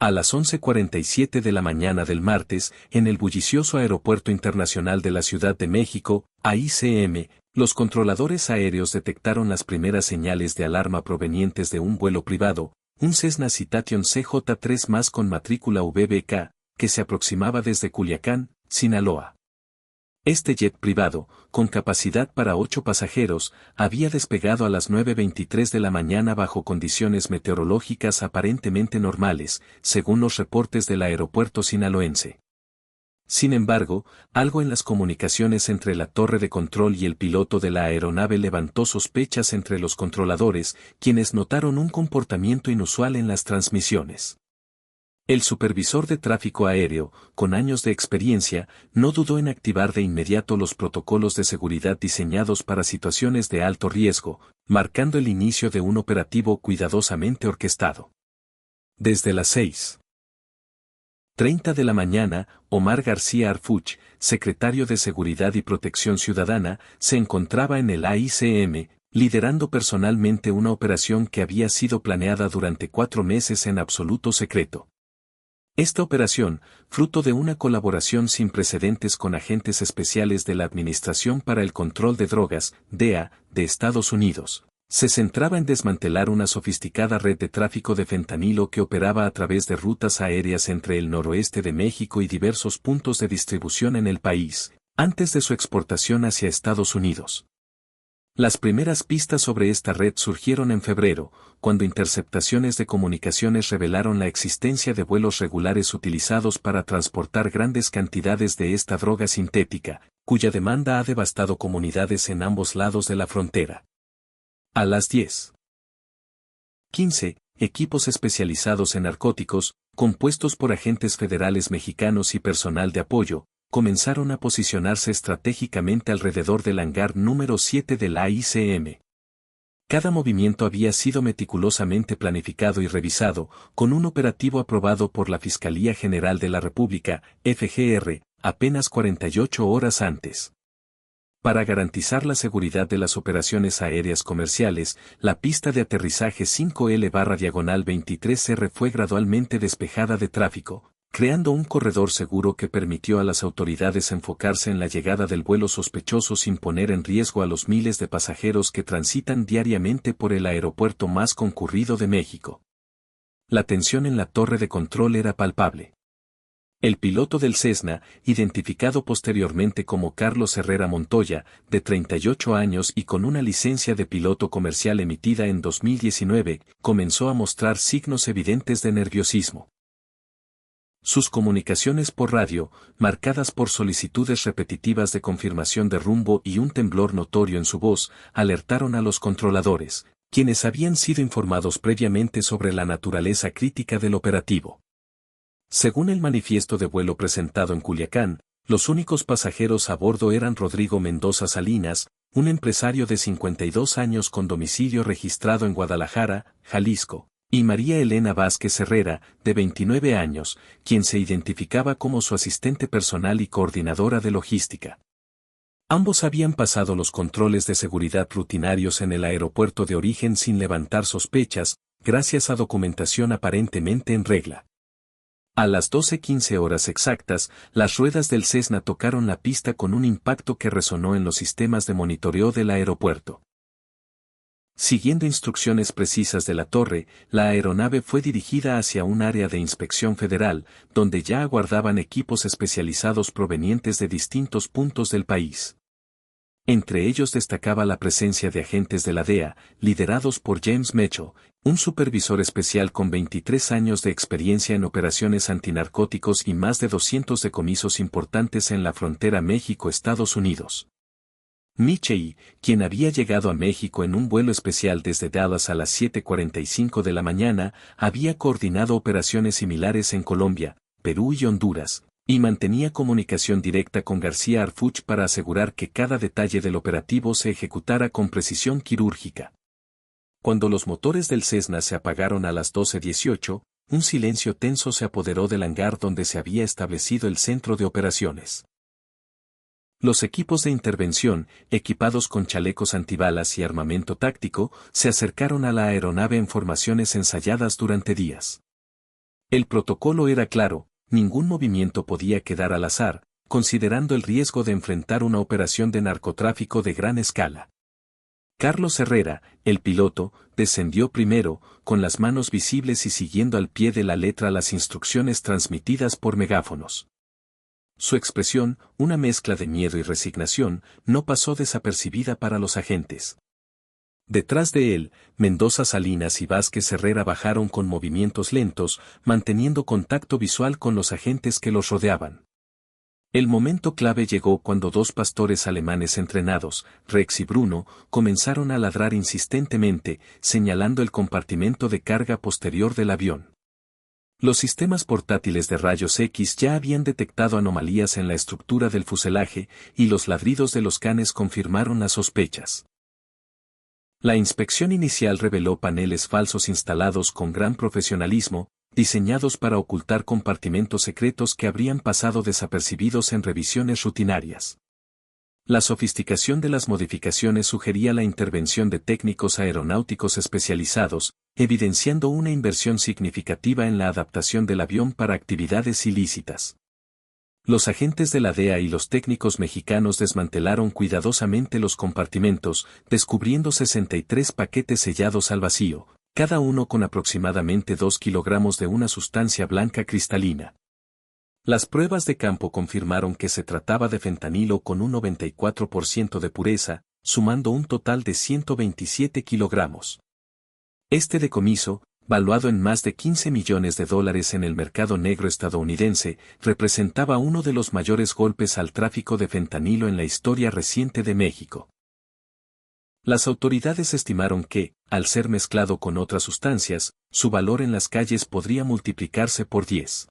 A las 11:47 de la mañana del martes, en el bullicioso Aeropuerto Internacional de la Ciudad de México, AICM, los controladores aéreos detectaron las primeras señales de alarma provenientes de un vuelo privado, un Cessna Citation CJ3 con matrícula VBK, que se aproximaba desde Culiacán, Sinaloa. Este jet privado, con capacidad para 8 pasajeros, había despegado a las 9:23 de la mañana bajo condiciones meteorológicas aparentemente normales, según los reportes del aeropuerto sinaloense. Sin embargo, algo en las comunicaciones entre la torre de control y el piloto de la aeronave levantó sospechas entre los controladores, quienes notaron un comportamiento inusual en las transmisiones. El supervisor de tráfico aéreo, con años de experiencia, no dudó en activar de inmediato los protocolos de seguridad diseñados para situaciones de alto riesgo, marcando el inicio de un operativo cuidadosamente orquestado. Desde las 6:30 de la mañana, Omar García Harfuch, secretario de Seguridad y Protección Ciudadana, se encontraba en el AICM, liderando personalmente una operación que había sido planeada durante 4 meses en absoluto secreto. Esta operación, fruto de una colaboración sin precedentes con agentes especiales de la Administración para el Control de Drogas, DEA, de Estados Unidos, se centraba en desmantelar una sofisticada red de tráfico de fentanilo que operaba a través de rutas aéreas entre el noroeste de México y diversos puntos de distribución en el país, antes de su exportación hacia Estados Unidos. Las primeras pistas sobre esta red surgieron en febrero, cuando interceptaciones de comunicaciones revelaron la existencia de vuelos regulares utilizados para transportar grandes cantidades de esta droga sintética, cuya demanda ha devastado comunidades en ambos lados de la frontera. A las 10:15, equipos especializados en narcóticos, compuestos por agentes federales mexicanos y personal de apoyo, comenzaron a posicionarse estratégicamente alrededor del hangar número 7 del AICM. Cada movimiento había sido meticulosamente planificado y revisado, con un operativo aprobado por la Fiscalía General de la República, FGR, apenas 48 horas antes. Para garantizar la seguridad de las operaciones aéreas comerciales, la pista de aterrizaje 5L/23R fue gradualmente despejada de tráfico, creando un corredor seguro que permitió a las autoridades enfocarse en la llegada del vuelo sospechoso sin poner en riesgo a los miles de pasajeros que transitan diariamente por el aeropuerto más concurrido de México. La tensión en la torre de control era palpable. El piloto del Cessna, identificado posteriormente como Carlos Herrera Montoya, de 38 años y con una licencia de piloto comercial emitida en 2019, comenzó a mostrar signos evidentes de nerviosismo. Sus comunicaciones por radio, marcadas por solicitudes repetitivas de confirmación de rumbo y un temblor notorio en su voz, alertaron a los controladores, quienes habían sido informados previamente sobre la naturaleza crítica del operativo. Según el manifiesto de vuelo presentado en Culiacán, los únicos pasajeros a bordo eran Rodrigo Mendoza Salinas, un empresario de 52 años con domicilio registrado en Guadalajara, Jalisco, y María Elena Vázquez Herrera, de 29 años, quien se identificaba como su asistente personal y coordinadora de logística. Ambos habían pasado los controles de seguridad rutinarios en el aeropuerto de origen sin levantar sospechas, gracias a documentación aparentemente en regla. A las 12:15 horas exactas, las ruedas del Cessna tocaron la pista con un impacto que resonó en los sistemas de monitoreo del aeropuerto. Siguiendo instrucciones precisas de la torre, la aeronave fue dirigida hacia un área de inspección federal, donde ya aguardaban equipos especializados provenientes de distintos puntos del país. Entre ellos destacaba la presencia de agentes de la DEA, liderados por James Mitchell, un supervisor especial con 23 años de experiencia en operaciones antinarcóticos y más de 200 decomisos importantes en la frontera México-Estados Unidos. Mitchell, quien había llegado a México en un vuelo especial desde Dallas a las 7:45 de la mañana, había coordinado operaciones similares en Colombia, Perú y Honduras, y mantenía comunicación directa con García Harfuch para asegurar que cada detalle del operativo se ejecutara con precisión quirúrgica. Cuando los motores del Cessna se apagaron a las 12:18, un silencio tenso se apoderó del hangar donde se había establecido el centro de operaciones. Los equipos de intervención, equipados con chalecos antibalas y armamento táctico, se acercaron a la aeronave en formaciones ensayadas durante días. El protocolo era claro, ningún movimiento podía quedar al azar, considerando el riesgo de enfrentar una operación de narcotráfico de gran escala. Carlos Herrera, el piloto, descendió primero, con las manos visibles y siguiendo al pie de la letra las instrucciones transmitidas por megáfonos. Su expresión, una mezcla de miedo y resignación, no pasó desapercibida para los agentes. Detrás de él, Mendoza Salinas y Vázquez Herrera bajaron con movimientos lentos, manteniendo contacto visual con los agentes que los rodeaban. El momento clave llegó cuando dos pastores alemanes entrenados, Rex y Bruno, comenzaron a ladrar insistentemente, señalando el compartimento de carga posterior del avión. Los sistemas portátiles de rayos X ya habían detectado anomalías en la estructura del fuselaje, y los ladridos de los canes confirmaron las sospechas. La inspección inicial reveló paneles falsos instalados con gran profesionalismo, diseñados para ocultar compartimentos secretos que habrían pasado desapercibidos en revisiones rutinarias. La sofisticación de las modificaciones sugería la intervención de técnicos aeronáuticos especializados, evidenciando una inversión significativa en la adaptación del avión para actividades ilícitas. Los agentes de la DEA y los técnicos mexicanos desmantelaron cuidadosamente los compartimentos, descubriendo 63 paquetes sellados al vacío, cada uno con aproximadamente 2 kilogramos de una sustancia blanca cristalina. Las pruebas de campo confirmaron que se trataba de fentanilo con un 94% de pureza, sumando un total de 127 kilogramos. Este decomiso, valuado en más de $15 millones en el mercado negro estadounidense, representaba uno de los mayores golpes al tráfico de fentanilo en la historia reciente de México. Las autoridades estimaron que, al ser mezclado con otras sustancias, su valor en las calles podría multiplicarse por 10.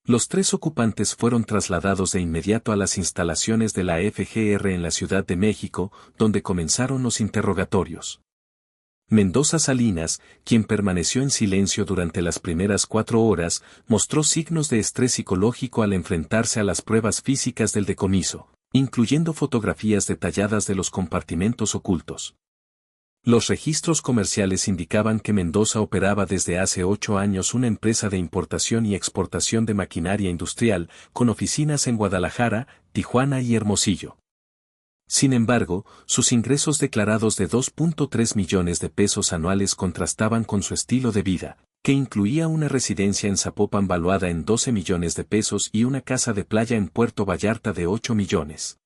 Los 3 ocupantes fueron trasladados de inmediato a las instalaciones de la FGR en la Ciudad de México, donde comenzaron los interrogatorios. Mendoza Salinas, quien permaneció en silencio durante las primeras 4 horas, mostró signos de estrés psicológico al enfrentarse a las pruebas físicas del decomiso, incluyendo fotografías detalladas de los compartimentos ocultos. Los registros comerciales indicaban que Mendoza operaba desde hace 8 años una empresa de importación y exportación de maquinaria industrial, con oficinas en Guadalajara, Tijuana y Hermosillo. Sin embargo, sus ingresos declarados de 2.3 millones de pesos anuales contrastaban con su estilo de vida, que incluía una residencia en Zapopan valuada en 12 millones de pesos y una casa de playa en Puerto Vallarta de 8 millones.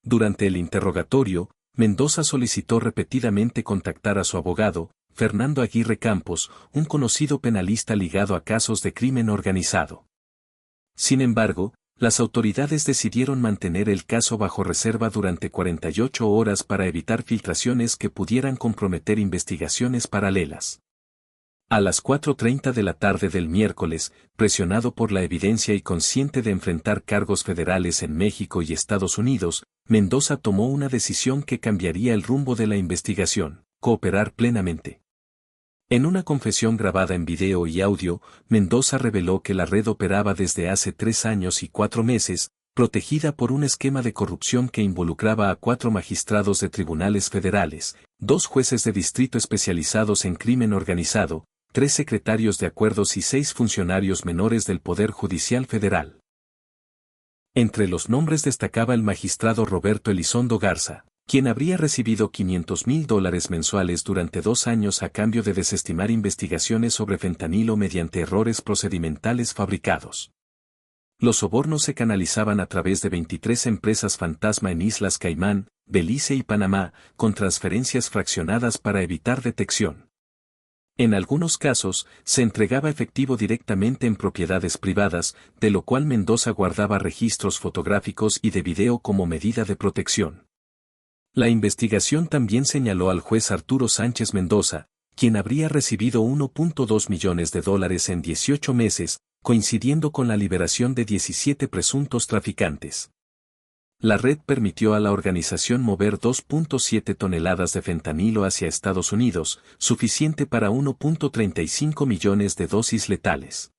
Durante el interrogatorio, Mendoza solicitó repetidamente contactar a su abogado, Fernando Aguirre Campos, un conocido penalista ligado a casos de crimen organizado. Sin embargo, las autoridades decidieron mantener el caso bajo reserva durante 48 horas para evitar filtraciones que pudieran comprometer investigaciones paralelas. A las 4:30 de la tarde del miércoles, presionado por la evidencia y consciente de enfrentar cargos federales en México y Estados Unidos, Mendoza tomó una decisión que cambiaría el rumbo de la investigación: cooperar plenamente. En una confesión grabada en video y audio, Mendoza reveló que la red operaba desde hace 3 años y 4 meses, protegida por un esquema de corrupción que involucraba a 4 magistrados de tribunales federales, 2 jueces de distrito especializados en crimen organizado, 3 secretarios de acuerdos y 6 funcionarios menores del Poder Judicial Federal. Entre los nombres destacaba el magistrado Roberto Elizondo Garza, quien habría recibido $500,000 mensuales durante 2 años a cambio de desestimar investigaciones sobre fentanilo mediante errores procedimentales fabricados. Los sobornos se canalizaban a través de 23 empresas fantasma en Islas Caimán, Belice y Panamá, con transferencias fraccionadas para evitar detección. En algunos casos, se entregaba efectivo directamente en propiedades privadas, de lo cual Mendoza guardaba registros fotográficos y de video como medida de protección. La investigación también señaló al juez Arturo Sánchez Mendoza, quien habría recibido $1.2 millones en 18 meses, coincidiendo con la liberación de 17 presuntos traficantes. La red permitió a la organización mover 2.7 toneladas de fentanilo hacia Estados Unidos, suficiente para 1.35 millones de dosis letales.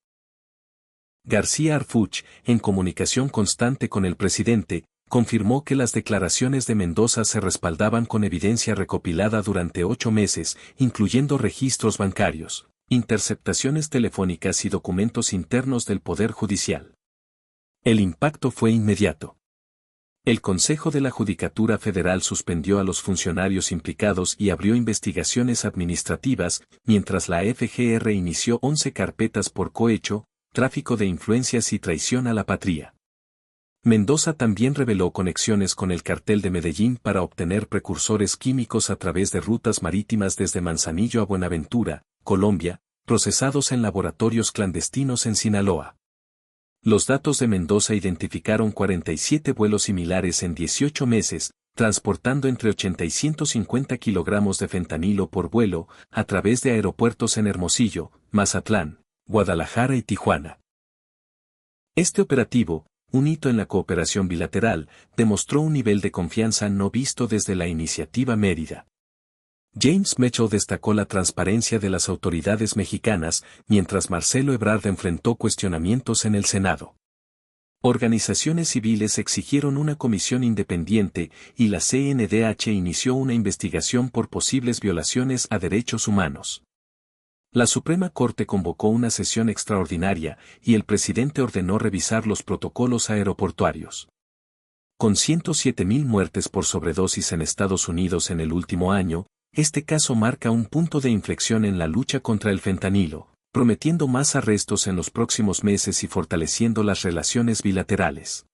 García Harfuch, en comunicación constante con el presidente, confirmó que las declaraciones de Mendoza se respaldaban con evidencia recopilada durante 8 meses, incluyendo registros bancarios, Interceptaciones telefónicas y documentos internos del Poder Judicial. El impacto fue inmediato. El Consejo de la Judicatura Federal suspendió a los funcionarios implicados y abrió investigaciones administrativas, mientras la FGR inició 11 carpetas por cohecho, tráfico de influencias y traición a la patria. Mendoza también reveló conexiones con el cartel de Medellín para obtener precursores químicos a través de rutas marítimas desde Manzanillo a Buenaventura, Colombia, procesados en laboratorios clandestinos en Sinaloa. Los datos de Mendoza identificaron 47 vuelos similares en 18 meses, transportando entre 80 y 150 kilogramos de fentanilo por vuelo, a través de aeropuertos en Hermosillo, Mazatlán, Guadalajara y Tijuana. Este operativo, un hito en la cooperación bilateral, demostró un nivel de confianza no visto desde la Iniciativa Mérida. James Mitchell destacó la transparencia de las autoridades mexicanas, mientras Marcelo Ebrard enfrentó cuestionamientos en el Senado. Organizaciones civiles exigieron una comisión independiente y la CNDH inició una investigación por posibles violaciones a derechos humanos. La Suprema Corte convocó una sesión extraordinaria y el presidente ordenó revisar los protocolos aeroportuarios. Con 107.000 muertes por sobredosis en Estados Unidos en el último año, este caso marca un punto de inflexión en la lucha contra el fentanilo, prometiendo más arrestos en los próximos meses y fortaleciendo las relaciones bilaterales.